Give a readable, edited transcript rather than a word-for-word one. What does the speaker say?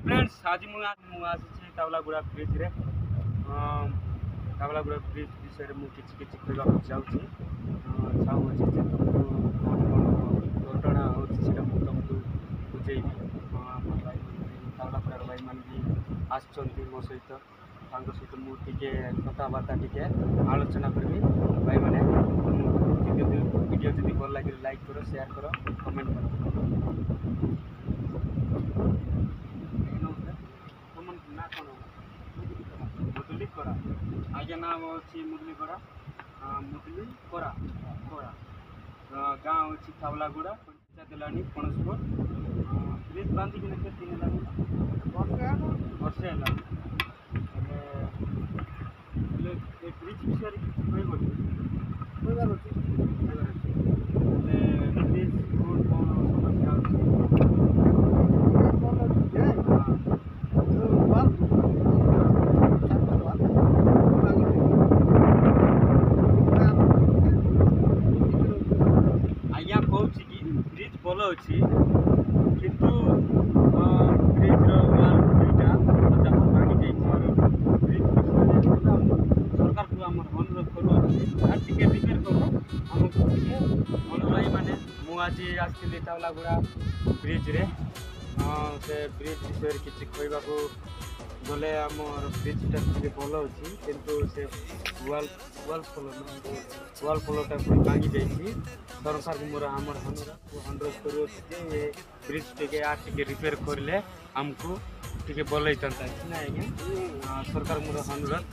Friends आज मुझे तावलागुड़ा bridge रे तावलागुड़ा ब्रिज विषय में किसी कहवाक जाऊँगी चाहूँगी जे तुमको कौन घटना होता तुमको बुझेबी भाई तावलागुड़ा भाई मान भी आसुँच मो सहित सहित मुझे कथबार्ता टी आलोचना करी भाई मैंने वीडियो जब भल लगे लाइक करो शेयर करो कमेंट करो। मुदुली कोरा आगे नाम अच्छी मुदुली कोरा मुदुली कोरा कोरा गाँव अच्छी तावलागुड़ा दिलानी पणसपुर ब्रिज बांधिक दिन वर्षे ब्रिज विषय ब्रिज कौन कौन समस्या ब्रिज भल अच्छी किंतु ब्रिज वाल दुईटा भांगी ब्रिज सरकार को आम अनुरोध कर रिपेयर कर आमको भल भाई मैंने मुझे आसती तावलागुड़ा ब्रिज रे से ब्रिज विषय किसी कहवाक गले आम ब्रिजटा भल अच्छी किंतु से वाल पोलटा भांगी जाइए सरकार को मोर आम अनुरोध कर ब्रिज टे रिपेयर करें आमको टे भल होता ना आज्ञा सरकार मोर अनुरोध।